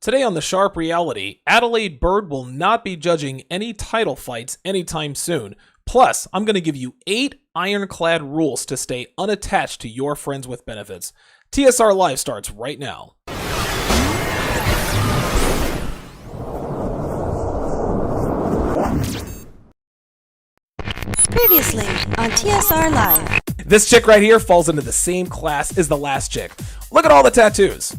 Today on The Sharp Reality, Adelaide Bird will not be judging any title fights anytime soon. Plus, I'm going to give you 8 ironclad rules to stay unattached to your friends with benefits. TSR Live starts right now. Previously on TSR Live. This chick right here falls into the same class as the last chick. Look at all the tattoos.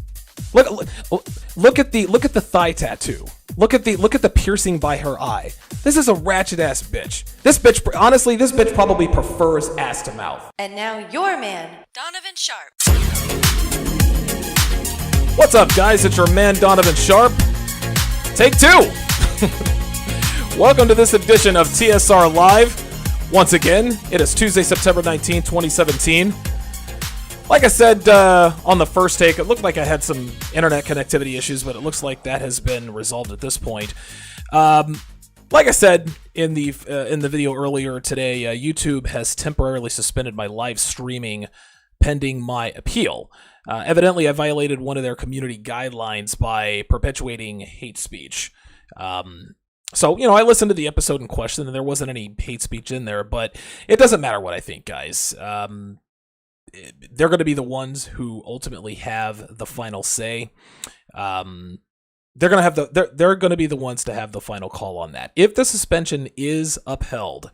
Look at the thigh tattoo. Look at the piercing by her eye. This is a ratchet ass bitch. This bitch probably prefers ass to mouth. And now your man, Donovan Sharp. What's up, guys? It's your man Donovan Sharp. Take 2. Welcome to this edition of TSR Live. Once again, it is Tuesday, September 19, 2017. Like I said on the first take, it looked like I had some internet connectivity issues, but it looks like that has been resolved at this point. Like I said in the video earlier today, YouTube has temporarily suspended my live streaming pending my appeal. Evidently, I violated one of their community guidelines by perpetuating hate speech. So, I listened to the episode in question, and there wasn't any hate speech in there, but it doesn't matter what I think, guys. They're going to be the ones who ultimately have the final say. They're going to be the ones to have the final call on that. If the suspension is upheld,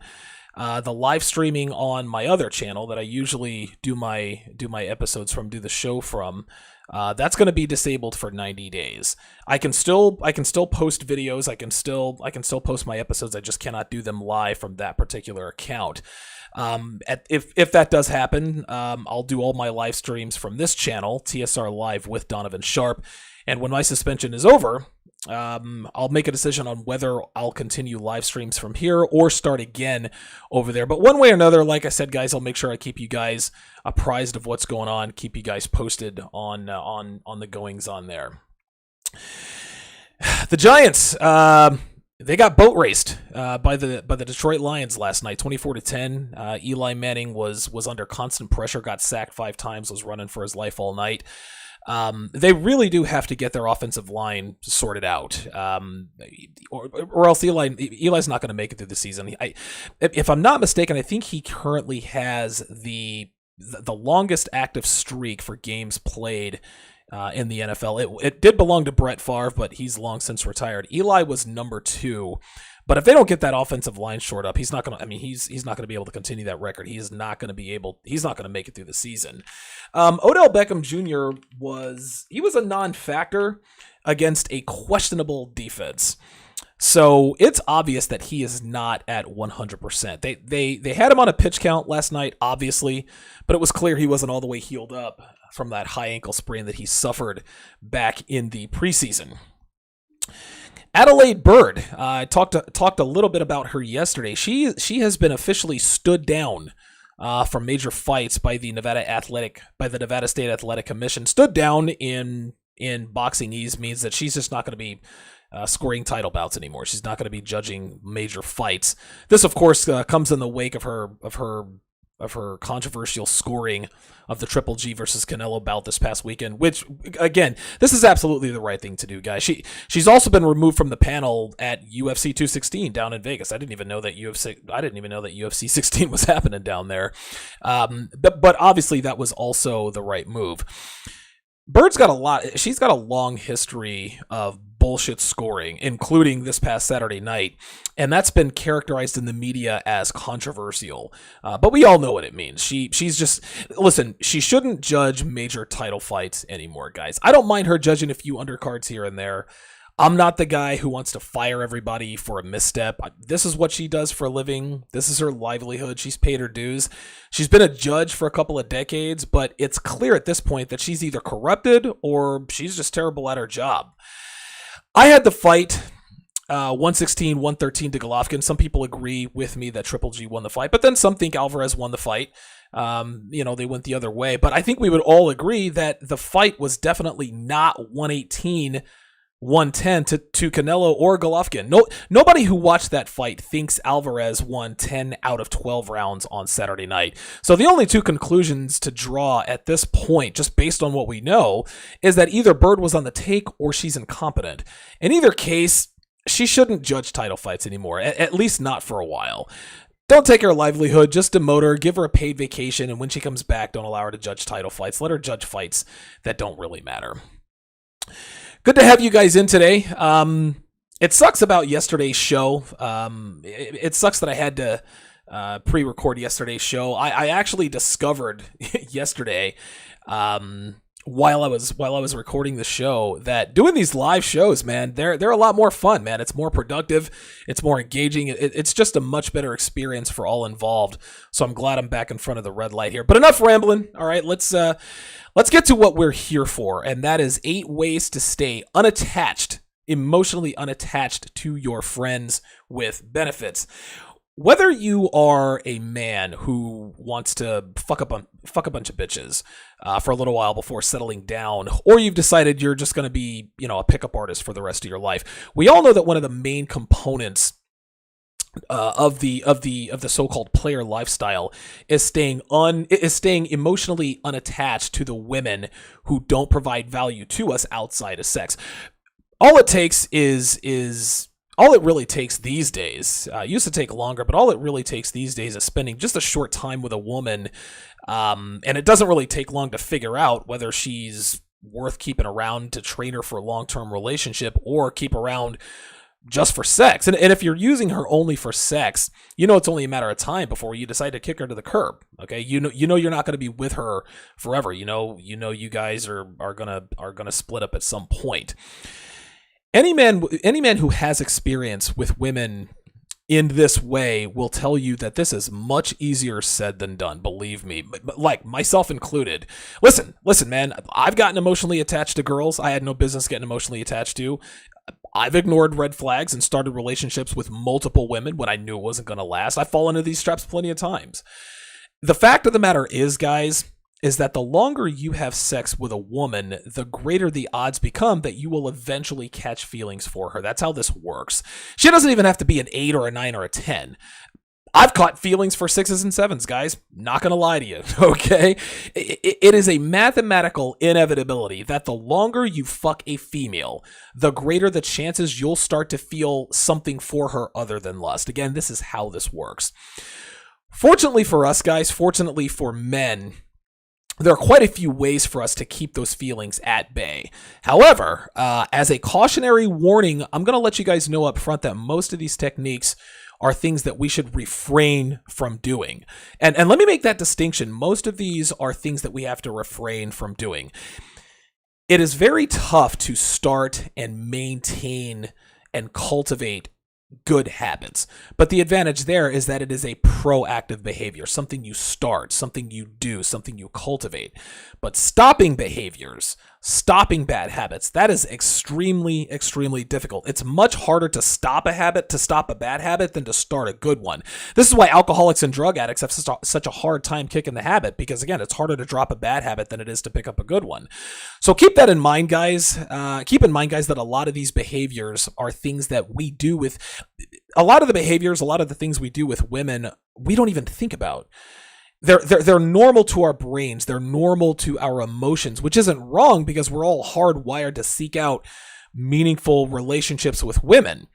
the live streaming on my other channel that I usually do my episodes from, do the show from, that's going to be disabled for 90 days. I can still post videos. I can still post my episodes. I just cannot do them live from that particular account. If that does happen, I'll do all my live streams from this channel, TSR Live with Donovan Sharp. And when my suspension is over, I'll make a decision on whether I'll continue live streams from here or start again over there. But one way or another, like I said, guys, I'll make sure I keep you guys apprised of what's going on, keep you guys posted on the goings on there. The Giants, they got boat raced by the Detroit Lions last night, 24-10. Eli Manning was under constant pressure, got sacked 5 times, was running for his life all night. They really do have to get their offensive line sorted out, or else Eli's not going to make it through the season. If I'm not mistaken, I think he currently has the longest active streak for games played in the NFL. It did belong to Brett Favre, but he's long since retired. Eli was number 2. But if they don't get that offensive line short up, he's not going to. I mean, he's not going to be able to continue that record. He's not going to make it through the season. Odell Beckham Jr. was a non-factor against a questionable defense. So it's obvious that he is not at 100%. They had him on a pitch count last night, obviously, but it was clear he wasn't all the way healed up from that high ankle sprain that he suffered back in the preseason. Adelaide Bird, I talked a little bit about her yesterday. She has been officially stood down from major fights by the Nevada State Athletic Commission. Stood down in boxingese means that she's just not going to be scoring title bouts anymore. She's not going to be judging major fights. This, of course, comes in the wake of her controversial scoring of the Triple G versus Canelo bout this past weekend, which, again, this is absolutely the right thing to do, guys. She's also been removed from the panel at UFC 216 down in Vegas. I didn't even know that UFC 16 was happening down there. But obviously that was also the right move. Bird's got she's got a long history of bullshit scoring, including this past Saturday night, and that's been characterized in the media as controversial. But we all know what it means. She's just, listen, she shouldn't judge major title fights anymore, guys. I don't mind her judging a few undercards here and there. I'm not the guy who wants to fire everybody for a misstep. This is what she does for a living. This is her livelihood. She's paid her dues. She's been a judge for a couple of decades, but it's clear at this point that she's either corrupted or she's just terrible at her job. I had the fight 116-113 to Golovkin. Some people agree with me that Triple G won the fight, but then some think Alvarez won the fight. They went the other way. But I think we would all agree that the fight was definitely not 118 110 to Canelo or Golovkin. Nobody who watched that fight thinks Alvarez won 10 out of 12 rounds on Saturday night. So the only two conclusions to draw at this point, just based on what we know, is that either Bird was on the take or she's incompetent. In either case, she shouldn't judge title fights anymore, at least not for a while. Don't take her livelihood, just demote her, give her a paid vacation, and when she comes back, don't allow her to judge title fights. Let her judge fights that don't really matter. Good to have you guys in today. It sucks about yesterday's show. It sucks that I had to pre-record yesterday's show. I actually discovered yesterday, while I was recording the show, that doing these live shows, man, they're a lot more fun, man. It's more productive. It's more engaging. It's just a much better experience for all involved. So I'm glad I'm back in front of the red light here. But enough rambling. All right, let's get to what we're here for, and that is 8 ways to stay unattached, emotionally unattached to your friends with benefits. Whether you are a man who wants to fuck a bunch of bitches for a little while before settling down, or you've decided you're just going to be, a pickup artist for the rest of your life, we all know that one of the main components of the so-called player lifestyle is staying emotionally unattached to the women who don't provide value to us outside of sex. All it really takes these days, used to take longer, but all it really takes these days is spending just a short time with a woman, and it doesn't really take long to figure out whether she's worth keeping around to train her for a long-term relationship or keep around just for sex. And if you're using her only for sex, it's only a matter of time before you decide to kick her to the curb. Okay, you're not going to be with her forever. You guys are gonna split up at some point. Any man who has experience with women in this way will tell you that this is much easier said than done, believe me, but like myself included. Listen, man, I've gotten emotionally attached to girls I had no business getting emotionally attached to. I've ignored red flags and started relationships with multiple women when I knew it wasn't going to last. I've fallen into these traps plenty of times. The fact of the matter is, guys, is that the longer you have sex with a woman, the greater the odds become that you will eventually catch feelings for her. That's how this works. She doesn't even have to be an 8 or a 9 or a 10. I've caught feelings for 6s and 7s, guys. Not going to lie to you, okay? It is a mathematical inevitability that the longer you fuck a female, the greater the chances you'll start to feel something for her other than lust. Again, this is how this works. Fortunately for us, guys, fortunately for men, there are quite a few ways for us to keep those feelings at bay. However, as a cautionary warning, I'm going to let you guys know up front that most of these techniques are things that we should refrain from doing. And let me make that distinction. Most of these are things that we have to refrain from doing. It is very tough to start and maintain and cultivate good habits. But the advantage there is that it is a proactive behavior, something you start, something you do, something you cultivate. But stopping behaviors, stopping bad habits, that is extremely, extremely difficult. It's much harder to stop a habit, to stop a bad habit, than to start a good one. This is why alcoholics and drug addicts have such a hard time kicking the habit, because again, it's harder to drop a bad habit than it is to pick up a good one. So keep that in mind, guys. Keep in mind, guys, that a lot of these behaviors are things that we do with a lot of the things we do with women, we don't even think about. They're normal to our brains. They're normal to our emotions, which isn't wrong because we're all hardwired to seek out meaningful relationships with women.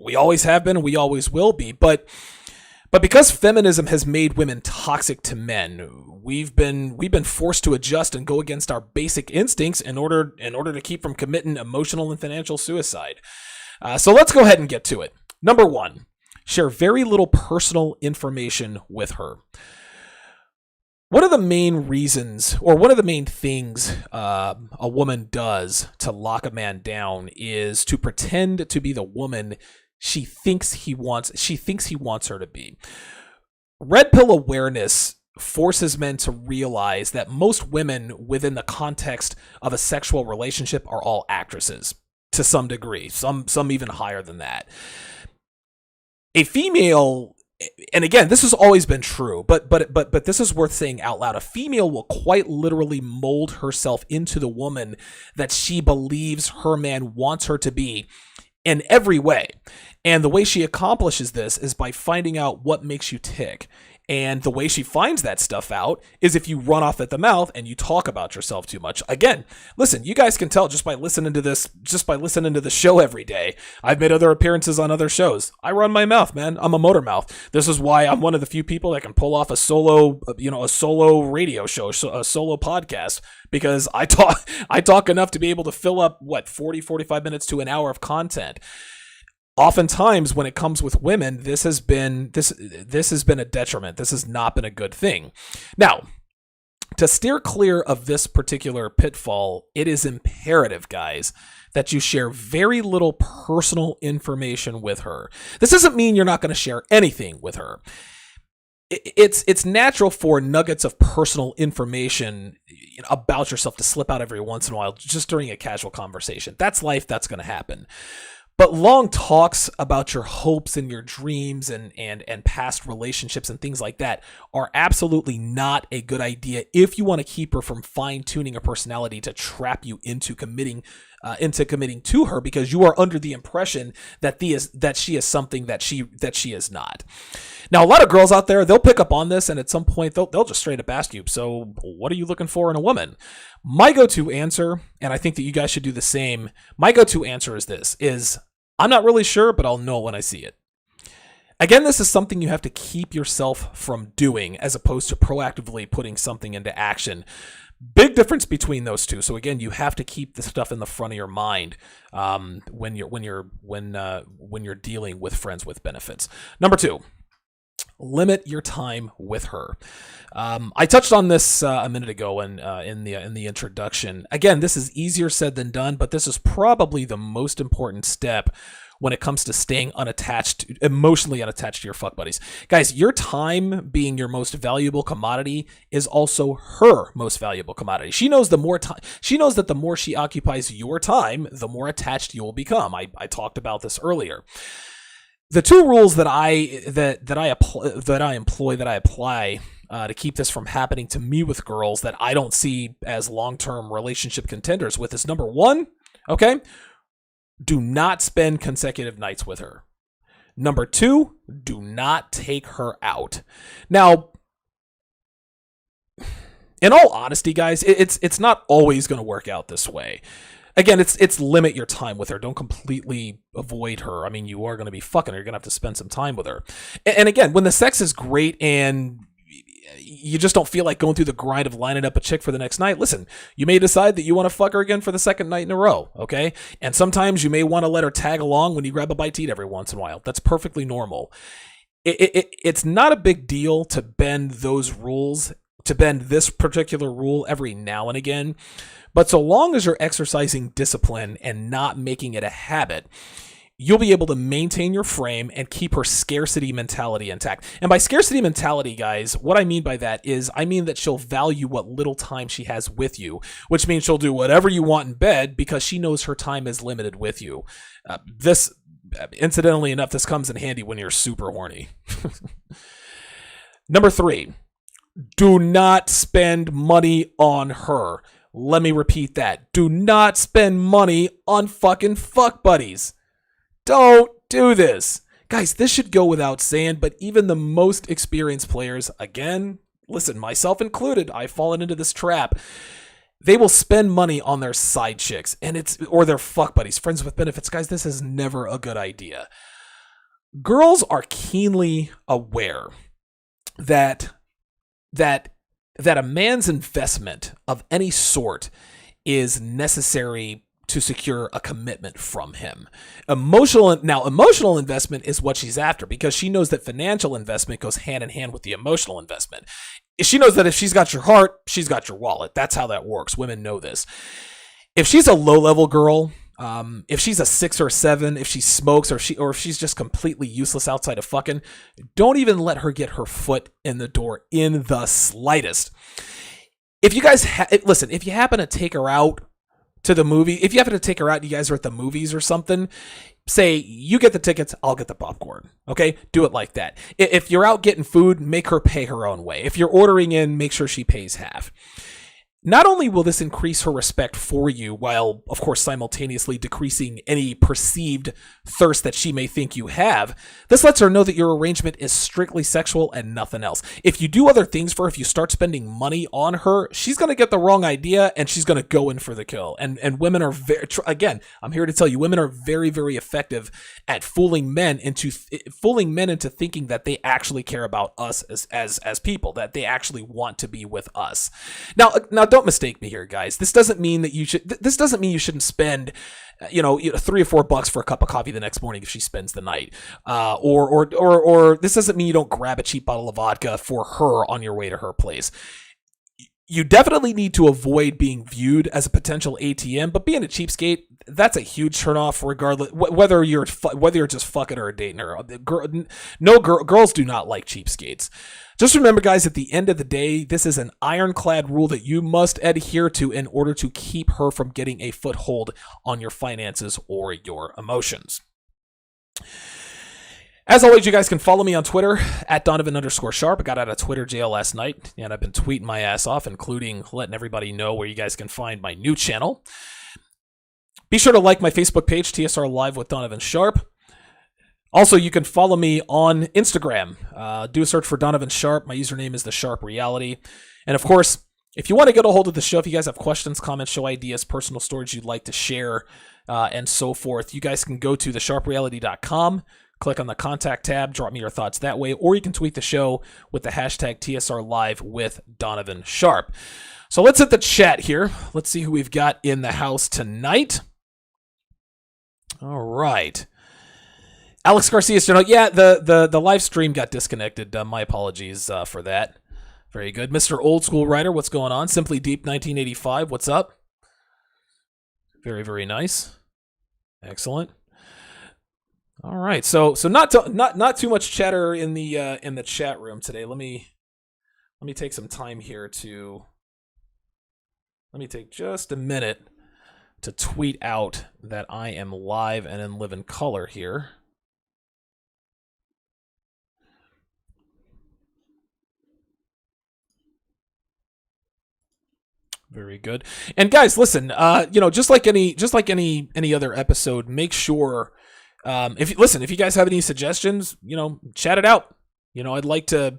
We always have been, and we always will be. But because feminism has made women toxic to men, we've been forced to adjust and go against our basic instincts in order to keep from committing emotional and financial suicide. So let's go ahead and get to it. Number 1, share very little personal information with her. One of the main reasons, or one of the main things a woman does to lock a man down is to pretend to be the woman she thinks he wants her to be. Red pill awareness forces men to realize that most women within the context of a sexual relationship are all actresses to some degree, some even higher than that. A female and again, this has always been true, but this is worth saying out loud. A female will quite literally mold herself into the woman that she believes her man wants her to be in every way. And the way she accomplishes this is by finding out what makes you tick. And the way she finds that stuff out is if you run off at the mouth and you talk about yourself too much. Again, listen, you guys can tell just by listening to the show every day. I've made other appearances on other shows. I run my mouth, man. I'm a motor mouth. This is why I'm one of the few people that can pull off a solo radio show, a solo podcast, because I talk enough to be able to fill up 45 minutes to an hour of content. Oftentimes, when it comes with women, this has been a detriment. This has not been a good thing. Now, to steer clear of this particular pitfall, it is imperative, guys, that you share very little personal information with her. This doesn't mean you're not going to share anything with her. It's natural for nuggets of personal information about yourself to slip out every once in a while, just during a casual conversation. That's life. That's going to happen. But long talks about your hopes and your dreams and past relationships and things like that are absolutely not a good idea if you want to keep her from fine-tuning a personality to trap you into committing to her, because you are under the impression that she is something that she is not. Now, a lot of girls out there, they'll pick up on this, and at some point they'll just straight up ask you, so what are you looking for in a woman? My go-to answer, and I think that you guys should do the same, my go-to answer is this, I'm not really sure, but I'll know when I see it. Again, this is something you have to keep yourself from doing as opposed to proactively putting something into action. Big difference between those two. So again, you have to keep this stuff in the front of your mind when you're dealing with friends with benefits. Number 2, limit your time with her. I touched on this a minute ago in the introduction. Again, this is easier said than done, but this is probably the most important step when it comes to staying emotionally unattached to your fuck buddies. Guys, your time being your most valuable commodity is also her most valuable commodity. She knows that the more she occupies your time, the more attached you will become. I talked about this earlier. The 2 rules that I apply to keep this from happening to me with girls that I don't see as long-term relationship contenders with is, number 1, okay, do not spend consecutive nights with her. Number 2, do not take her out. Now, in all honesty, guys, it's not always going to work out this way. Again, it's limit your time with her. Don't completely avoid her. I mean, you are going to be fucking her. You're going to have to spend some time with her. And again, when the sex is great and you just don't feel like going through the grind of lining up a chick for the next night, listen, you may decide that you want to fuck her again for the second night in a row, okay? And sometimes you may want to let her tag along when you grab a bite to eat every once in a while. That's perfectly normal. It's not a big deal to bend those rules, to bend this particular rule every now and again. But so long as you're exercising discipline and not making it a habit, you'll be able to maintain your frame and keep her scarcity mentality intact. And by scarcity mentality, guys, what I mean by that is I mean that she'll value what little time she has with you, which means she'll do whatever you want in bed because she knows her time is limited with you. Incidentally enough, this comes in handy when you're super horny. Number 3, do not spend money on her. Let me repeat that. Do not spend money on fucking fuck buddies. Don't do this. Guys, this should go without saying, but even the most experienced players, again, listen, myself included, I've fallen into this trap. They will spend money on their side chicks or their fuck buddies, friends with benefits. Guys, this is never a good idea. Girls are keenly aware that a man's investment of any sort is necessary to secure a commitment from him. Emotional investment is what she's after because she knows that financial investment goes hand in hand with the emotional investment. She knows that if she's got your heart, she's got your wallet. That's how that works. Women know this. If she's a low-level girl, if she's a 6 or 7, if she smokes or if she's just completely useless outside of fucking, don't even let her get her foot in the door in the slightest. If you guys if you happen to take her out to the movie, if you happen to take her out and you guys are at the movies or something, say you get the tickets, I'll get the popcorn. Okay? Do it like that. If you're out getting food, make her pay her own way. If you're ordering in, make sure she pays half. Not only will this increase her respect for you, while, of course, simultaneously decreasing any perceived thirst that she may think you have, this lets her know that your arrangement is strictly sexual and nothing else. If you do other things for her, if you start spending money on her, she's going to get the wrong idea and she's going to go in for the kill. And women are again, I'm here to tell you, women are very, very effective at fooling men into thinking that they actually care about us as people, that they actually want to be with us. Now, don't mistake me here, guys. This doesn't mean you shouldn't spend, $3 or $4 for a cup of coffee the next morning if she spends the night. Or this doesn't mean you don't grab a cheap bottle of vodka for her on your way to her place. You definitely need to avoid being viewed as a potential ATM, but being a cheapskate, that's a huge turnoff, regardless whether you're just fucking her or dating her. Girls do not like cheapskates. Just remember, guys, at the end of the day, this is an ironclad rule that you must adhere to in order to keep her from getting a foothold on your finances or your emotions. As always, you guys can follow me on Twitter at Donovan_Sharp. I got out of Twitter jail last night, and I've been tweeting my ass off, including letting everybody know where you guys can find my new channel. Be sure to like my Facebook page, TSR Live with Donovan Sharp. Also, you can follow me on Instagram. Do a search for Donovan Sharp. My username is The Sharp Reality. And of course, if you want to get a hold of the show, if you guys have questions, comments, show ideas, personal stories you'd like to share, and so forth, you guys can go to thesharpreality.com. Click on the contact tab, drop me your thoughts that way, or you can tweet the show with the hashtag TSR Live with Donovan Sharp. So let's hit the chat here. Let's see who we've got in the house tonight. All right. Alex Garcia said, yeah, the live stream got disconnected. My apologies for that. Very good. Mr. Old School Writer, what's going on? Simply Deep 1985, what's up? Very, very nice. Excellent. All right, so not too much chatter in the chat room today. Let me take some time here let me take just a minute to tweet out that I am live and in living color here. Very good. And guys, listen, just like any other episode, make sure. If you guys have any suggestions, chat it out. I'd like to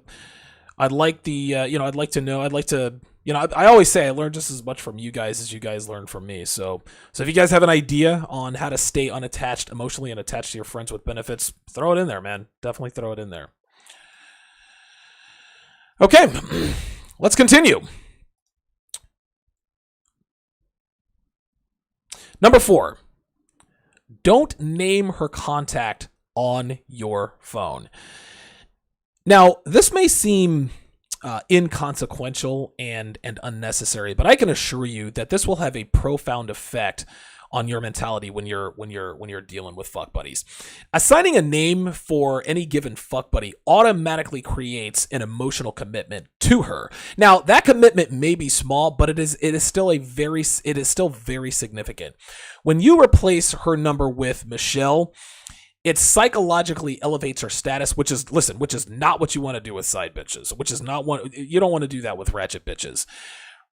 know. I always say I learn just as much from you guys as you guys learn from me. So if you guys have an idea on how to stay unattached, emotionally unattached to your friends with benefits, throw it in there, man. Definitely throw it in there. Okay, let's continue. Number 4. Don't name her contact on your phone. Now, this may seem inconsequential and unnecessary, but I can assure you that this will have a profound effect on your mentality when you're dealing with fuck buddies. Assigning a name for any given fuck buddy automatically creates an emotional commitment to her. Now, that commitment may be small, but it is still very significant. When you replace her number with Michelle, it psychologically elevates her status, which is not what you want to do with side bitches, you don't want to do that with ratchet bitches.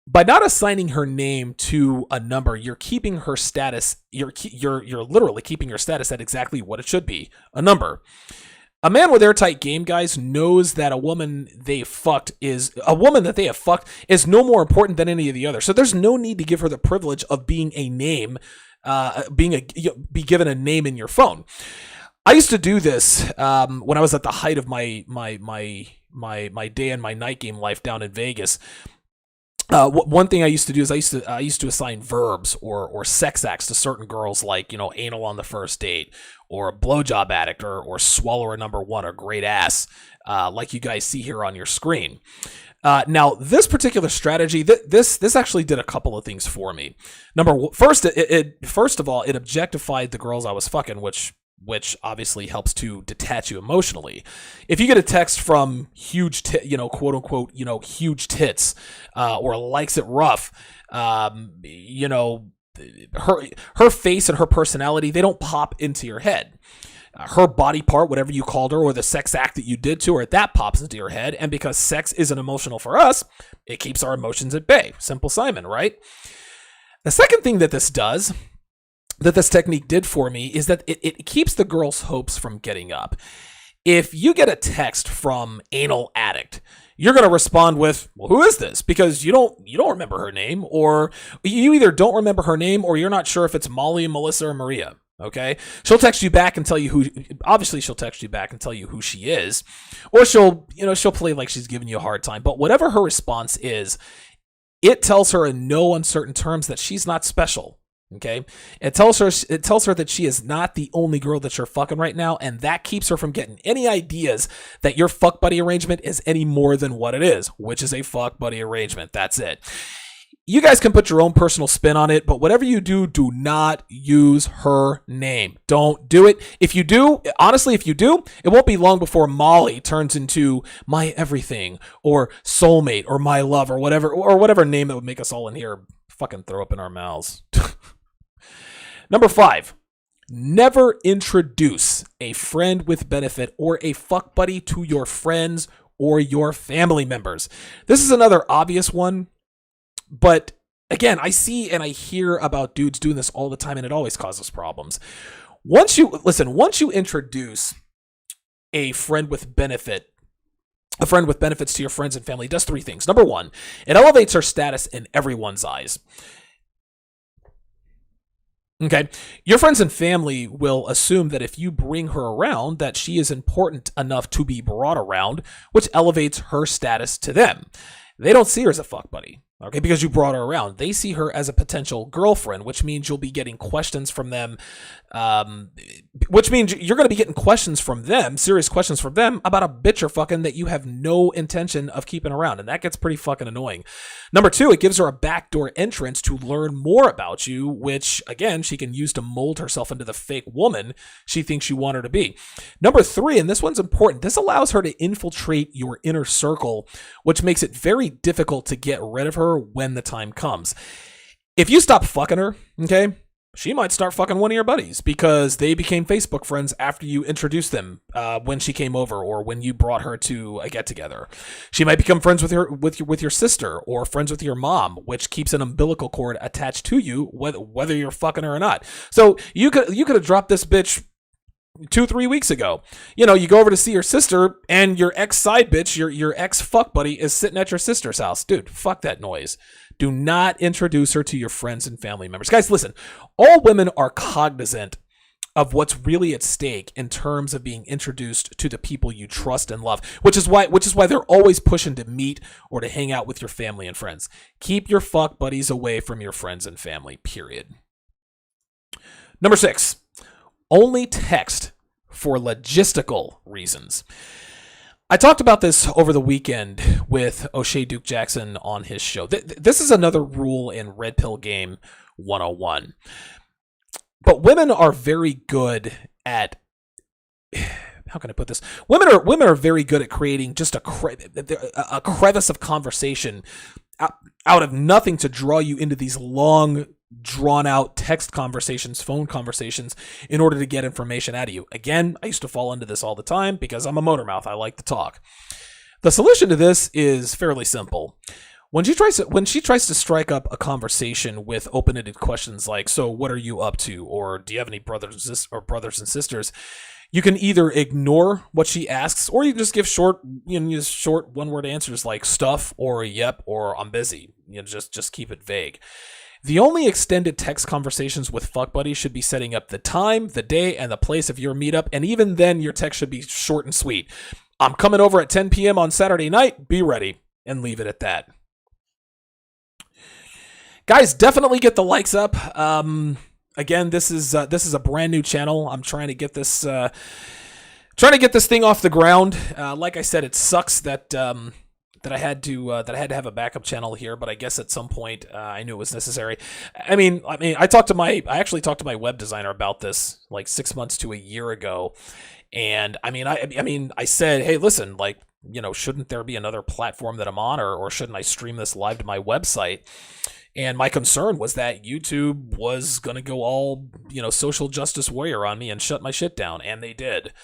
By not assigning her name to a number, you're keeping her status, you're literally keeping her status at exactly what it should be, a number. A man with airtight game, guys, knows that a woman that they have fucked is no more important than any of the others. So there's no need to give her the privilege of being a name, be given a name in your phone. I used to do this when I was at the height of my day and my night game life down in Vegas. One thing I used to do is I used to assign verbs or sex acts to certain girls, like anal on the first date, or a blowjob addict, or swallower number 1, or great ass, like you guys see here on your screen. Now, this particular strategy, this actually did a couple of things for me. First of all, it objectified the girls I was fucking, which obviously helps to detach you emotionally. If you get a text from huge, quote unquote, huge tits, or likes it rough, her face and her personality, they don't pop into your head. Her body part, whatever you called her, or the sex act that you did to her, that pops into your head. And because sex isn't emotional for us, it keeps our emotions at bay. Simple Simon, right? The second thing that this does, that this technique did for me, is that it keeps the girl's hopes from getting up. If you get a text from Anal Addict, you're going to respond with, well, who is this? Because you don't remember her name, or you either don't remember her name or you're not sure if it's Molly, Melissa, or Maria. Okay? She'll text you back and tell you she'll text you back and tell you who she is, or she'll play like she's giving you a hard time. But whatever her response is, it tells her in no uncertain terms that she's not special. Okay, it tells her that she is not the only girl that you're fucking right now, and that keeps her from getting any ideas that your fuck buddy arrangement is any more than what it is, which is a fuck buddy arrangement. That's it. You guys can put your own personal spin on it, but whatever you do, do not use her name. Don't do it. If you do, it won't be long before Molly turns into my everything, or soulmate, or my love, or whatever name that would make us all in here fucking throw up in our mouths. Number 5, never introduce a friend with benefit or a fuck buddy to your friends or your family members. This is another obvious one, but again, I see and I hear about dudes doing this all the time, and it always causes problems. Once you introduce a friend with benefits to your friends and family, it does 3 things. Number 1, it elevates her status in everyone's eyes. Okay, your friends and family will assume that if you bring her around, that she is important enough to be brought around, which elevates her status to them. They don't see her as a fuck buddy, okay, because you brought her around. They see her as a potential girlfriend, which means you'll be getting questions from them, which means you're going to be getting serious questions from them about a bitch you're fucking that you have no intention of keeping around, and that gets pretty fucking annoying. Number 2, it gives her a backdoor entrance to learn more about you, which, again, she can use to mold herself into the fake woman she thinks you want her to be. Number 3, and this one's important, this allows her to infiltrate your inner circle, which makes it very difficult to get rid of her when the time comes. If you stop fucking her, okay, she might start fucking one of your buddies because they became Facebook friends after you introduced them when she came over or when you brought her to a get-together. She might become friends with your sister or friends with your mom, which keeps an umbilical cord attached to you whether you're fucking her or not. So you could have dropped this bitch 2-3 weeks ago. You go over to see your sister and your ex side bitch, your ex fuck buddy is sitting at your sister's house. Dude, fuck that noise. Do not introduce her to your friends and family members. Guys, listen, all women are cognizant of what's really at stake in terms of being introduced to the people you trust and love, which is why they're always pushing to meet or to hang out with your family and friends. Keep your fuck buddies away from your friends and family, period. Number 6, only text for logistical reasons. I talked about this over the weekend with O'Shea Duke Jackson on his show. This is another rule in Red Pill Game 101. But women are very good at, how can I put this? Women are very good at creating just a crevice of conversation out of nothing to draw you into these long, drawn-out text conversations, phone conversations, in order to get information out of you. Again, I used to fall into this all the time because I'm a motor mouth. I like to talk. The solution to this is fairly simple. When she tries to strike up a conversation with open-ended questions like, so what are you up to? Or do you have any brothers and sisters? You can either ignore what she asks, or you can just give short one-word answers like stuff or yep or I'm busy. Just keep it vague. The only extended text conversations with fuck buddies should be setting up the time, the day, and the place of your meetup, and even then your text should be short and sweet. I'm coming over at 10 p.m. on Saturday night, be ready, and leave it at that. Guys, definitely get the likes up. Again, this is a brand new channel. I'm trying to get this thing off the ground. Like I said, it sucks that I had to have a backup channel here, but I guess at some point I knew it was necessary. I actually talked to my web designer about this like 6 months to a year ago, and I said, hey, listen, like, shouldn't there be another platform that I'm on, or shouldn't I stream this live to my website? And my concern was that YouTube was going to go all, social justice warrior on me and shut my shit down. And they did.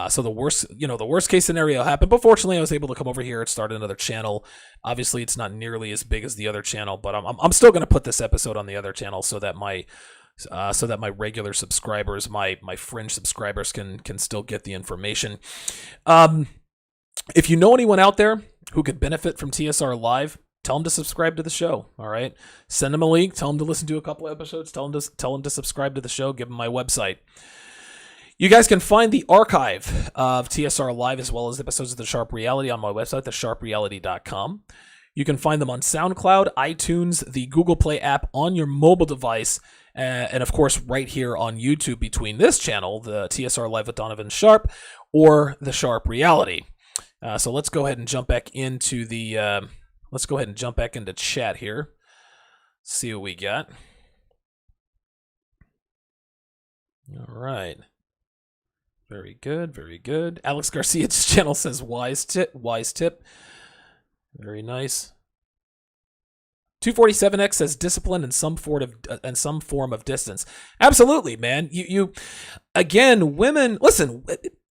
So the worst case scenario happened. But fortunately, I was able to come over here and start another channel. Obviously, it's not nearly as big as the other channel, but I'm still going to put this episode on the other channel so that my regular subscribers, my fringe subscribers, can still get the information. If you know anyone out there who could benefit from TSR Live, tell them to subscribe to the show. All right, send them a link. Tell them to listen to a couple episodes. Tell them to subscribe to the show. Give them my website. You guys can find the archive of TSR Live as well as episodes of The Sharp Reality on my website, thesharpreality.com. You can find them on SoundCloud, iTunes, the Google Play app on your mobile device, and of course right here on YouTube between this channel, the TSR Live with Donovan Sharp, or The Sharp Reality. So let's go ahead and jump back into chat here. See what we got. All right. Very good, very good. Alex Garcia's channel says wise tip. Very nice. 247X says discipline and some form of distance. Absolutely, man. You again, women, listen,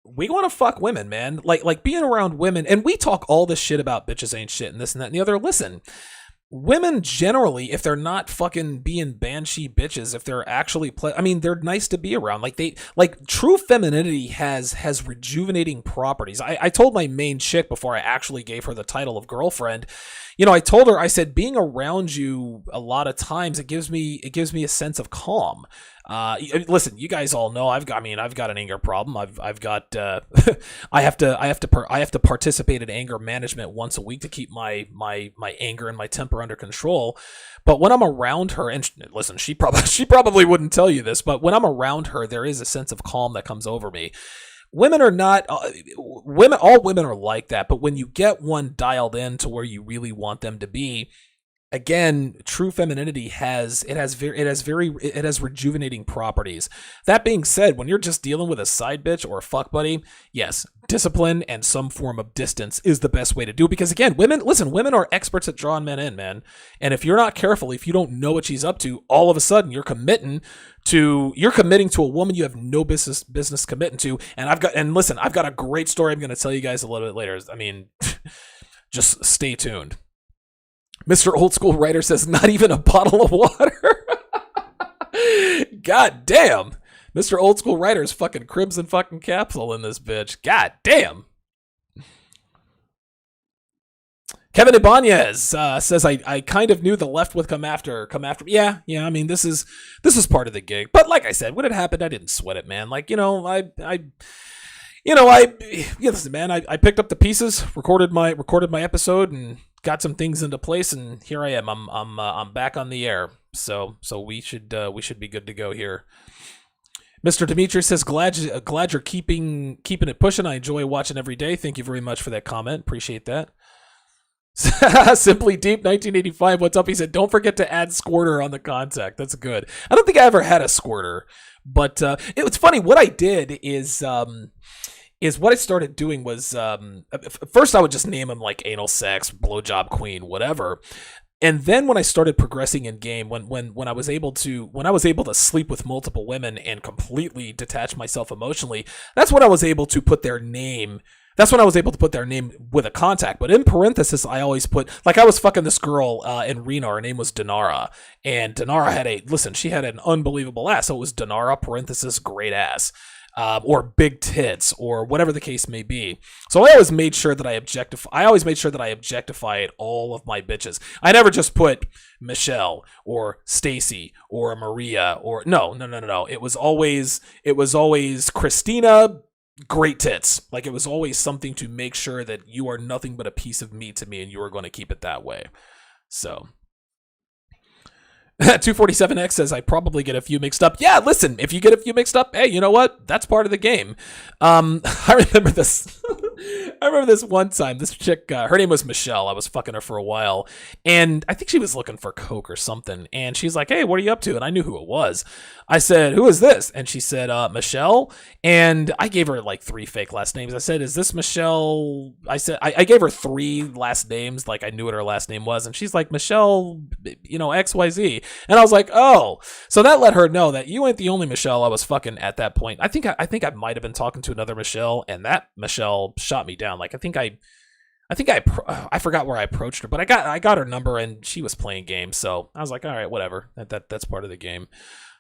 we want to fuck women, man. Like being around women, and we talk all this shit about bitches ain't shit and this and that and the other. Listen, women generally, if they're not fucking being banshee bitches, if they're actually they're nice to be around. Like true femininity has rejuvenating properties. I told my main chick before I actually gave her the title of girlfriend, I told her, I said, being around you a lot of times, it gives me a sense of calm. Listen, you guys all know I've got an anger problem. I've got I have to participate in anger management once a week to keep my anger and my temper under control. But when I'm around her, and listen, she probably wouldn't tell you this, but when I'm around her, there is a sense of calm that comes over me. Women are not all women are like that, but when you get one dialed in to where you really want them to be, again, true femininity has rejuvenating properties. That being said, when you're just dealing with a side bitch or a fuck buddy, yes, discipline and some form of distance is the best way to do it. Because again, women are experts at drawing men in, man. And if you're not careful, if you don't know what she's up to, all of a sudden you're committing to a woman you have no business committing to. And I've got a great story I'm going to tell you guys a little bit later. I mean, just stay tuned. Mr. Old School Writer says, not even a bottle of water. God damn. Mr. Old School Writer is fucking Crimson fucking Capsule in this bitch. God damn. Kevin Ibanez says, I kind of knew the left would come after. Yeah. I mean, this is part of the gig. But like I said, when it happened, I didn't sweat it, man. Like, listen, man, I picked up the pieces, recorded my episode, and got some things into place, and here I am. I'm back on the air. So we should be good to go here. Mr. Dimitri says, glad you're keeping it pushing. I enjoy watching every day. Thank you very much for that comment. Appreciate that. Simply Deep 1985. What's up? He said, don't forget to add squirter on the contact. That's good. I don't think I ever had a squirter, but it's funny. What I did is what I started doing was first I would just name him like anal sex, blowjob queen, whatever. And then when I started progressing in game, when I was able to sleep with multiple women and completely detach myself emotionally, that's when I was able to put their name. That's when I was able to put their name with a contact. But in parenthesis, I always put, like, I was fucking this girl in Reno. Her name was Dinara. And Dinara she had an unbelievable ass. So it was Dinara, parenthesis, great ass. Or big tits, or whatever the case may be. So I always made sure that I objectified all of my bitches. I never just put Michelle or Stacy or Maria or no. It was always Christina, great tits. Like, it was always something to make sure that you are nothing but a piece of meat to me, and you are going to keep it that way. So 247X says, I probably get a few mixed up. Yeah, listen, if you get a few mixed up, hey, you know what? That's part of the game. I remember this. I remember this one time, this chick, her name was Michelle. I was fucking her for a while, and I think she was looking for coke or something. And she's like, "Hey, what are you up to?" And I knew who it was. I said, "Who is this?" And she said, "Michelle." And I gave her like 3 fake last names. I said, "Is this Michelle?" I said, I gave her 3 last names, like I knew what her last name was. And she's like, "Michelle, XYZ." And I was like, "Oh." So that let her know that you ain't the only Michelle I was fucking at that point. I think I might have been talking to another Michelle, and that Michelle shot me down. Like I forgot where I approached her, but I got her number, and she was playing games. So I was like, all right, whatever. That's part of the game.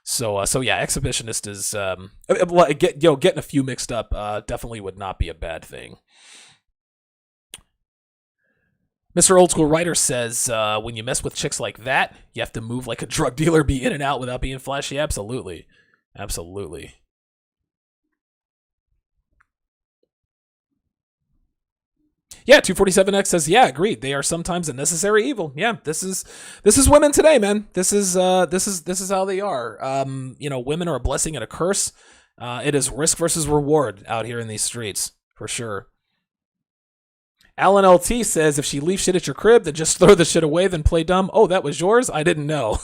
So yeah, exhibitionist is getting a few mixed up definitely would not be a bad thing. Mr. Old School Writer says, when you mess with chicks like that, you have to move like a drug dealer, be in and out without being flashy. Absolutely. Absolutely. Yeah, 247X says, yeah, agreed. They are sometimes a necessary evil. Yeah, this is women today, man. This is how they are. Women are a blessing and a curse. It is risk versus reward out here in these streets, for sure. Alan LT says, if she leaves shit at your crib, then just throw the shit away, then play dumb. Oh, that was yours? I didn't know.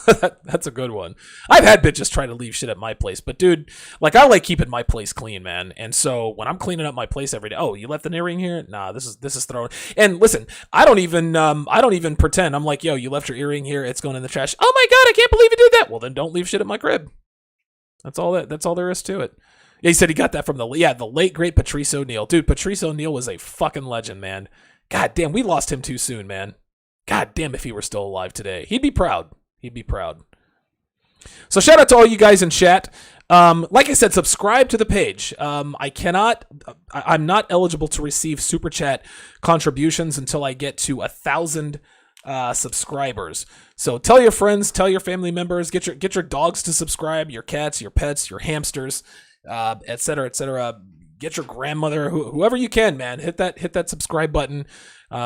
That's a good one. I've had bitches try to leave shit at my place, but dude, like I like keeping my place clean, man. And so when I'm cleaning up my place every day, oh, you left an earring here? Nah, this is thrown. And listen, I don't even pretend. I'm like, yo, you left your earring here, it's going in the trash. Oh my god, I can't believe you did that. Well, then don't leave shit at my crib. That's all there is to it. Yeah, he said he got that from the late great Patrice O'Neal. Dude, Patrice O'Neal was a fucking legend, man. God damn, we lost him too soon, man. God damn, if he were still alive today. He'd be proud. So shout out to all you guys in chat. Like I said, subscribe to the page. I'm not eligible to receive super chat contributions until I get to 1,000 subscribers. So tell your friends, tell your family members, get your dogs to subscribe, your cats, your pets, your hamsters, etc., etc. Get your grandmother, whoever you can, man. Hit that subscribe button,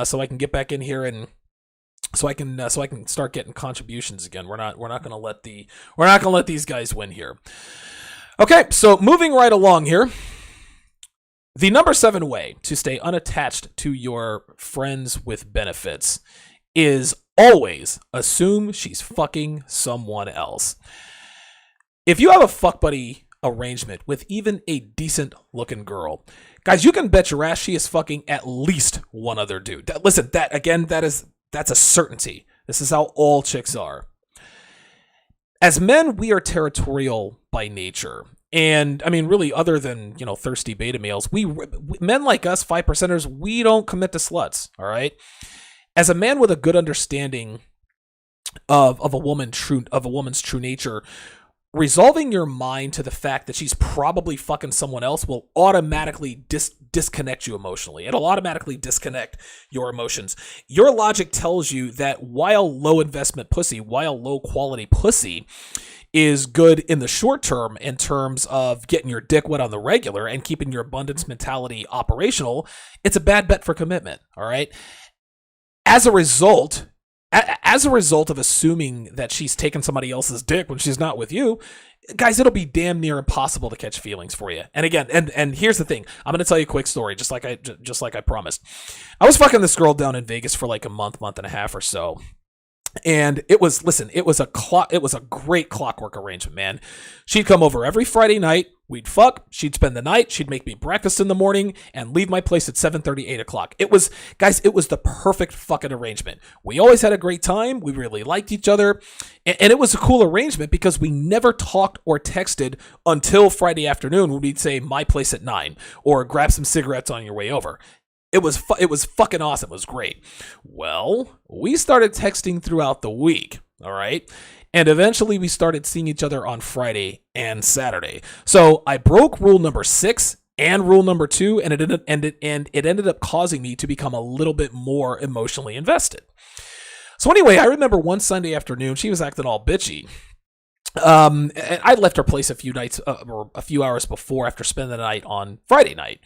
so I can get back in here and so I can start getting contributions again. We're not gonna let these guys win here. Okay, so moving right along here. The number 7 way to stay unattached to your friends with benefits is always assume she's fucking someone else. If you have a fuck buddy arrangement with even a decent looking girl, guys, you can bet your ass she is fucking at least one other dude. That's a certainty. This is how all chicks are. As men, we are territorial by nature. And I mean, really, other than, thirsty beta males, men like us, 5%ers, we don't commit to sluts. All right. As a man with a good understanding of a woman's true nature, resolving your mind to the fact that she's probably fucking someone else will automatically disconnect you emotionally. It'll automatically disconnect your emotions. Your logic tells you that while low investment pussy, while low quality pussy is good in the short term in terms of getting your dick wet on the regular and keeping your abundance mentality operational, it's a bad bet for commitment. All right. As a result of assuming that she's taking somebody else's dick when she's not with you, guys, it'll be damn near impossible to catch feelings for you. And again, and here's the thing. I'm going to tell you a quick story, just like I promised. I was fucking this girl down in Vegas for like a month and a half or so. And it was a great clockwork arrangement, man. She'd come over every Friday night. We'd fuck. She'd spend the night. She'd make me breakfast in the morning and leave my place at 7:30, 8 o'clock. It was the perfect fucking arrangement. We always had a great time. We really liked each other. And it was a cool arrangement because we never talked or texted until Friday afternoon when we'd say my place at 9 or grab some cigarettes on your way over. It was fucking awesome. It was great. Well, we started texting throughout the week, all right? And eventually we started seeing each other on Friday and Saturday. So I broke rule number 6 and rule number 2, and it ended up causing me to become a little bit more emotionally invested. So anyway, I remember one Sunday afternoon, she was acting all bitchy. And I left her place a few hours before after spending the night on Friday night.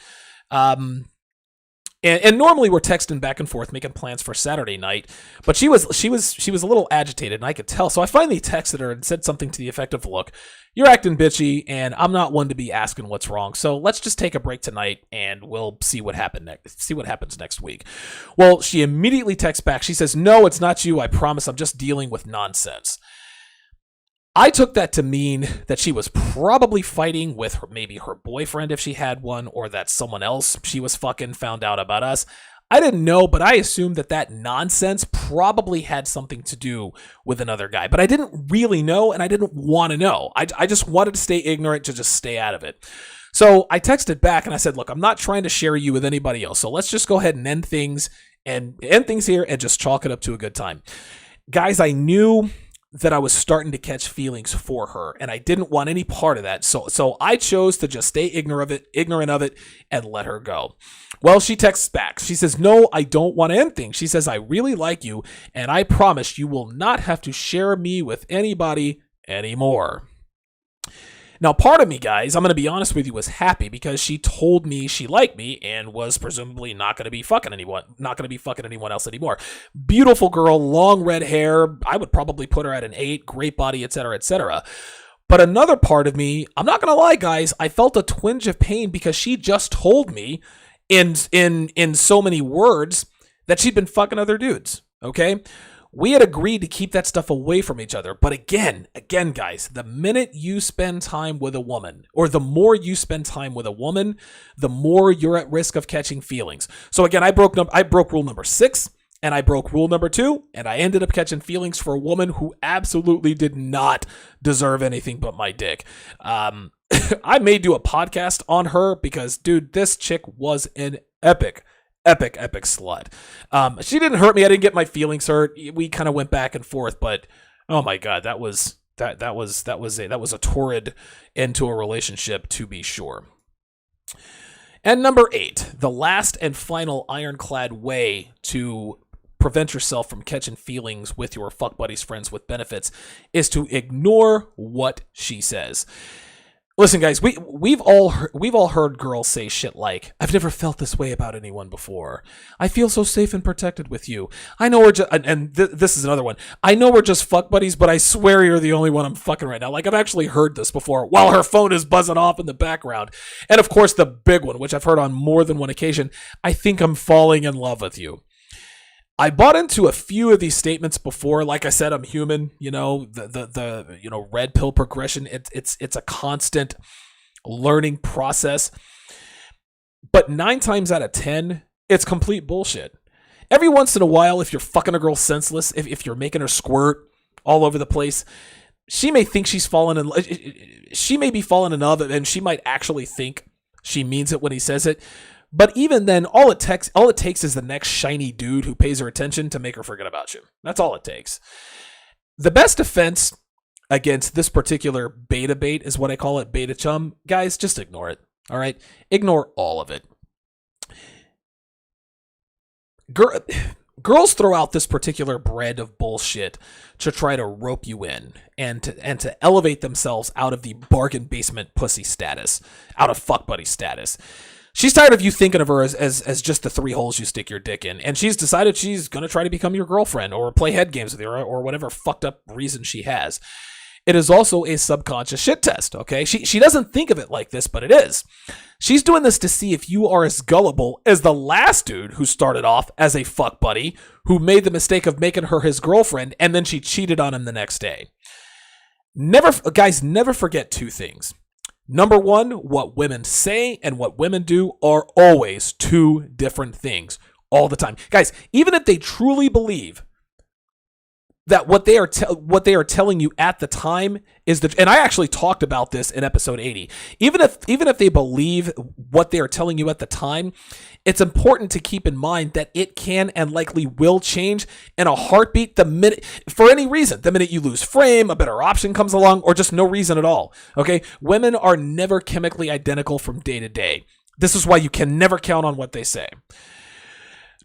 And normally we're texting back and forth, making plans for Saturday night. But she was a little agitated, and I could tell. So I finally texted her and said something to the effect of, "Look, you're acting bitchy, and I'm not one to be asking what's wrong. So let's just take a break tonight, and we'll see what happens next week." Well, she immediately texts back. She says, "No, it's not you. I promise. I'm just dealing with nonsense." I took that to mean that she was probably fighting with maybe her boyfriend if she had one, or that someone else she was fucking found out about us. I didn't know, but I assumed that nonsense probably had something to do with another guy. But I didn't really know, and I didn't want to know. I just wanted to stay ignorant, to just stay out of it. So I texted back and I said, "Look, I'm not trying to share you with anybody else. So let's just go ahead and end things here and just chalk it up to a good time." Guys, I knew that I was starting to catch feelings for her, and I didn't want any part of that. So I chose to just stay ignorant of it and let her go. Well, she texts back. She says, "No, I don't want to end things." She says, "I really like you, and I promise you will not have to share me with anybody anymore." Now, part of me, guys, I'm going to be honest with you, was happy because she told me she liked me and was presumably not going to be fucking anyone else anymore. Beautiful girl, long red hair. I would probably put her at an 8, great body, etc., etc. But another part of me, I'm not going to lie, guys, I felt a twinge of pain because she just told me in so many words that she'd been fucking other dudes, okay? We had agreed to keep that stuff away from each other. But again, guys, the minute you spend time with a woman, or the more you spend time with a woman, the more you're at risk of catching feelings. So again, I broke rule number 6, and I broke rule number 2, and I ended up catching feelings for a woman who absolutely did not deserve anything but my dick. I may do a podcast on her because, dude, this chick was an epic slut. She didn't hurt me. I didn't get my feelings hurt. We kind of went back and forth, but oh my god, that was a torrid end to a relationship, to be sure. And number 8, the last and final ironclad way to prevent yourself from catching feelings with your fuck buddies, friends with benefits, is to ignore what she says. Listen, guys, we've all heard girls say shit like, "I've never felt this way about anyone before. I feel so safe and protected with you. I know we're just," this is another one. "I know we're just fuck buddies, but I swear you're the only one I'm fucking right now." Like, I've actually heard this before while her phone is buzzing off in the background. And of course, the big one, which I've heard on more than one occasion, "I think I'm falling in love with you." I bought into a few of these statements before. Like I said, I'm human. The red pill progression. It's a constant learning process. But 9 times out of 10, it's complete bullshit. Every once in a while, if you're fucking a girl senseless, if you're making her squirt all over the place, she may think she may be falling in love, and she might actually think she means it when he says it. But even then, all it takes is the next shiny dude who pays her attention to make her forget about you. That's all it takes. The best defense against this particular beta bait is what I call it, beta chum. Guys, just ignore it. All right? Ignore all of it. Girls throw out this particular brand of bullshit to try to rope you in and to elevate themselves out of the bargain basement pussy status, out of fuck buddy status. She's tired of you thinking of her as just the 3 holes you stick your dick in, and she's decided she's going to try to become your girlfriend or play head games with you or whatever fucked up reason she has. It is also a subconscious shit test, okay? She doesn't think of it like this, but it is. She's doing this to see if you are as gullible as the last dude who started off as a fuck buddy, who made the mistake of making her his girlfriend, and then she cheated on him the next day. Never forget 2 things. Number 1, what women say and what women do are always 2 different things all the time. Guys, even if they truly believe that what they are telling you at the time is and I actually talked about this in episode 80. Even if they believe what they are telling you at the time, it's important to keep in mind that it can and likely will change in a heartbeat for any reason. The minute you lose frame, a better option comes along, or just no reason at all. Okay? Women are never chemically identical from day to day. This is why you can never count on what they say.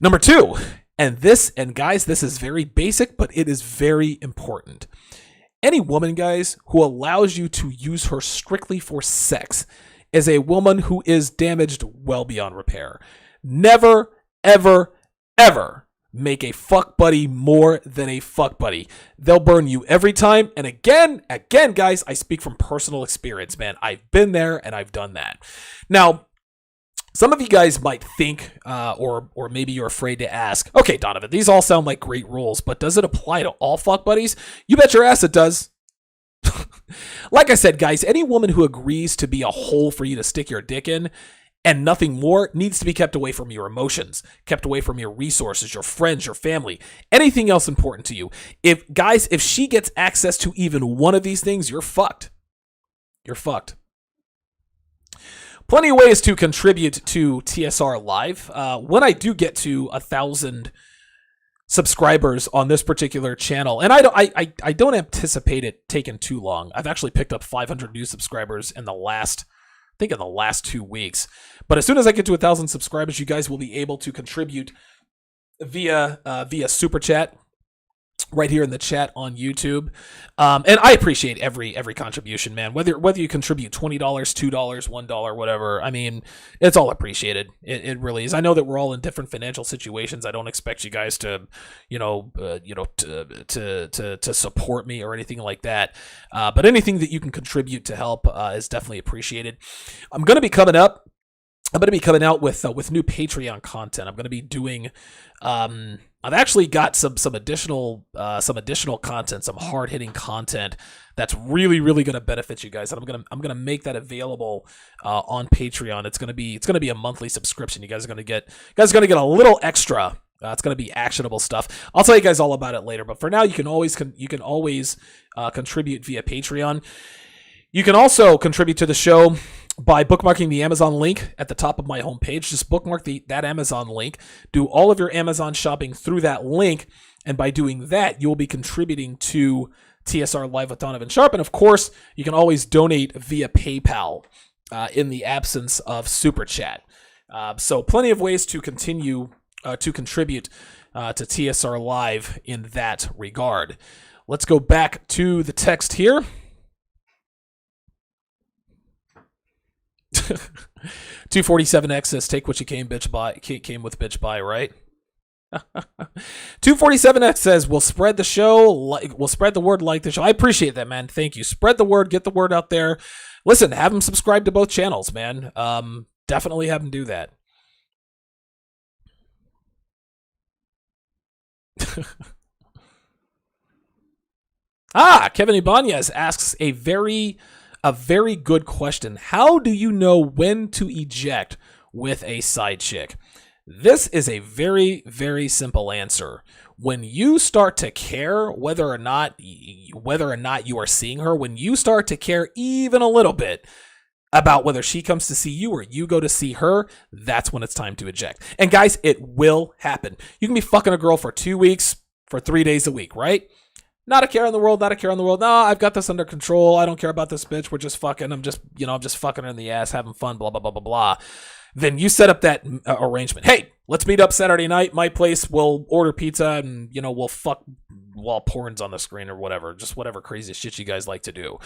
Number 2, and guys, this is very basic, but it is very important. Any woman, guys, who allows you to use her strictly for sex is a woman who is damaged well beyond repair. Never, ever, ever make a fuck buddy more than a fuck buddy. They'll burn you every time. And again, guys, I speak from personal experience, man. I've been there and I've done that. Now, some of you guys might think, or maybe you're afraid to ask, okay, Donovan, these all sound like great rules, but does it apply to all fuck buddies? You bet your ass it does. Like I said, guys, any woman who agrees to be a hole for you to stick your dick in and nothing more needs to be kept away from your emotions, kept away from your resources, your friends, your family, anything else important to you. If she gets access to even one of these things, you're fucked. You're fucked. Plenty of ways to contribute to TSR Live. When I do get to 1,000 subscribers on this particular channel, and I don't anticipate it taking too long. I've actually picked up 500 new subscribers in the last 2 weeks. But as soon as I get to 1,000 subscribers, you guys will be able to contribute via Super Chat right here in the chat on YouTube. And I appreciate every contribution, man. Whether you contribute $20, $2, $1, whatever. I mean, it's all appreciated. It really is. I know that we're all in different financial situations. I don't expect you guys to, to support me or anything like that. But anything that you can contribute to help is definitely appreciated. I'm going to be coming out with new Patreon content. I'm going to be doing. I've actually got some additional content, some hard hitting content that's really going to benefit you guys, and I'm gonna make that available on Patreon. It's gonna be a monthly subscription. You guys are gonna get a little extra. It's going to be actionable stuff. I'll tell you guys all about it later. But for now, you can always contribute via Patreon. You can also contribute to the show by bookmarking the Amazon link at the top of my homepage. Just bookmark that Amazon link. Do all of your Amazon shopping through that link. And by doing that, you'll be contributing to TSR Live with Donovan Sharp. And of course, you can always donate via PayPal in the absence of Super Chat. So plenty of ways to continue to contribute to TSR Live in that regard. Let's go back to the text here. 247X says, "Take what you came, bitch buy. Came with bitch buy, right?" 247X says, "We'll spread the show. We'll spread the word. Like the show." I appreciate that, man. Thank you. Spread the word. Get the word out there. Listen, have them subscribe to both channels, man. Definitely have them do that. Kevin Ibanez asks a very good question. How do you know when to eject with a side chick? This is a very, very simple answer. When you start to care whether or not you are seeing her, when you start to care even a little bit about whether she comes to see you or you go to see her, that's when it's time to eject. And guys, it will happen. You can be fucking a girl for 2 weeks, for 3 days a week, right? Not a care in the world. No, I've got this under control. I don't care about this bitch. We're just fucking. I'm just fucking her in the ass, having fun, blah, blah, blah, blah, blah. Then you set up that arrangement. Hey, let's meet up Saturday night. My place. We'll order pizza and, we'll fuck while porn's on the screen or whatever. Just whatever crazy shit you guys like to do.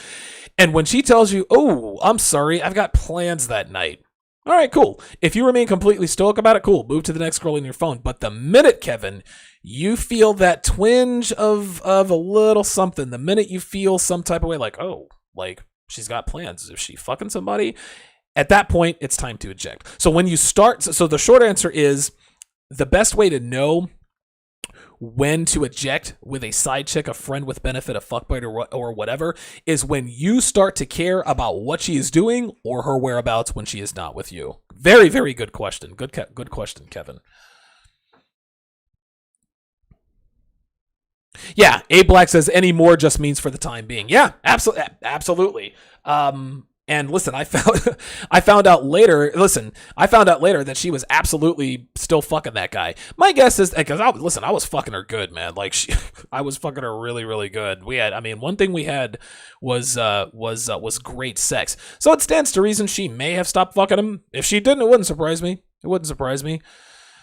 And when she tells you, "Oh, I'm sorry, I've got plans that night." All right, cool. If you remain completely stoic about it, cool. Move to the next girl in your phone. But the minute, Kevin, you feel that twinge of a little something, the minute you feel some type of way like, oh, like she's got plans. Is she fucking somebody? At that point, it's time to eject. So when you start, so the short answer is the best way to know when to eject with a side chick, a friend with benefit, a fuckbite, or whatever, is when you start to care about what she is doing or her whereabouts when she is not with you. Very, very good question. Good question, Kevin. Yeah, A Black says any more just means for the time being. Yeah, absolutely. And listen, I found out later that she was absolutely still fucking that guy. My guess is, because I was fucking her good, man. Like I was fucking her really, really good. One thing we had was great sex. So it stands to reason she may have stopped fucking him. If she didn't, it wouldn't surprise me.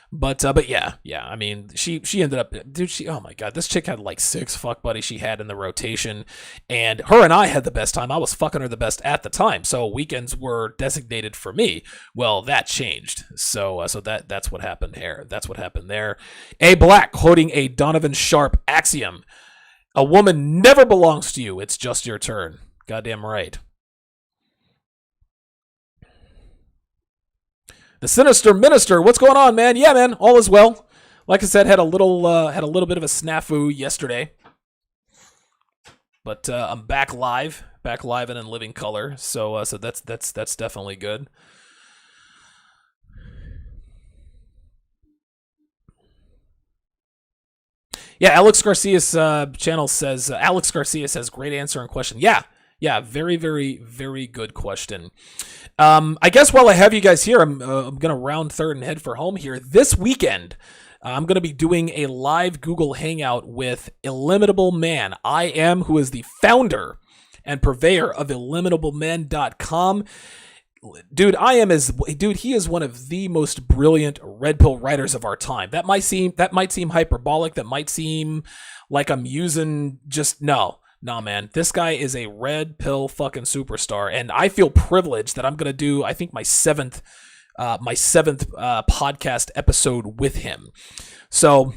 But yeah. I mean, she ended up, dude. Oh my god, this chick had like 6 fuck buddies she had in the rotation, and her and I had the best time. I was fucking her the best at the time, so weekends were designated for me. Well, that changed. So that's what happened here. That's what happened there. A Black quoting a Donovan Sharp axiom: "A woman never belongs to you. It's just your turn." Goddamn right. The Sinister Minister, what's going on, man? Yeah, man, all is well. Like I said, had a little bit of a snafu yesterday, but I'm back live and in living color. So that's definitely good. Yeah, Alex Garcia's channel says Alex Garcia says great answer and question. Yeah, very, very, very good question. I guess while I have you guys here, I'm going to round third and head for home here. This weekend, I'm going to be doing a live Google Hangout with Illimitable Man. I am, who is the founder and purveyor of illimitablemen.com. Dude, he is one of the most brilliant red pill writers of our time. That might seem hyperbolic. That might seem like I'm using No, man, this guy is a red pill fucking superstar, and I feel privileged that I'm gonna do, I think, my seventh podcast episode with him. So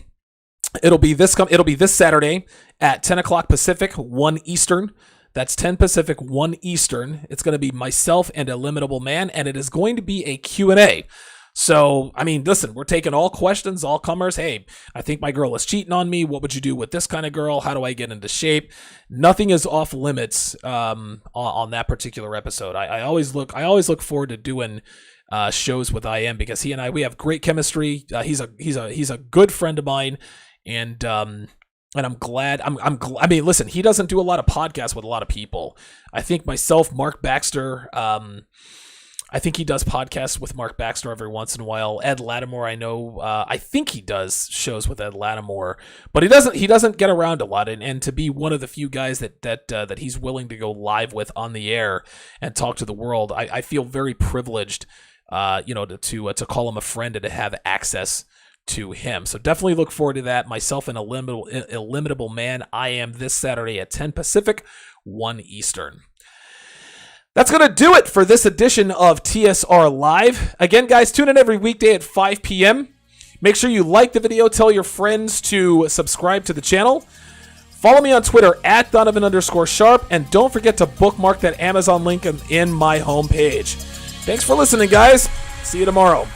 it'll be this Saturday at 10 o'clock Pacific, 1 Eastern. That's 10 Pacific, 1 Eastern. It's going to be myself and Illimitable Man, and it is going to be a Q&A. So, I mean, listen, we're taking all questions, all comers. Hey, I think my girl is cheating on me. What would you do with this kind of girl? How do I get into shape? Nothing is off limits on that particular episode. I always look forward to doing shows with IM because he and we have great chemistry. He's a good friend of mine, and I'm glad. I mean, listen, he doesn't do a lot of podcasts with a lot of people. I think myself, Mark Baxter. I think he does podcasts with Mark Baxter every once in a while. Ed Lattimore, I know. I think he does shows with Ed Lattimore, but he doesn't get around a lot. And to be one of the few guys that he's willing to go live with on the air and talk to the world, I feel very privileged. To call him a friend and to have access to him. So definitely look forward to that. Myself and Illimitable Man, I am this Saturday at 10 Pacific, 1 Eastern. That's going to do it for this edition of TSR Live. Again, guys, tune in every weekday at 5 p.m. Make sure you like the video. Tell your friends to subscribe to the channel. Follow me on Twitter at Donovan_Sharp. And don't forget to bookmark that Amazon link in my homepage. Thanks for listening, guys. See you tomorrow.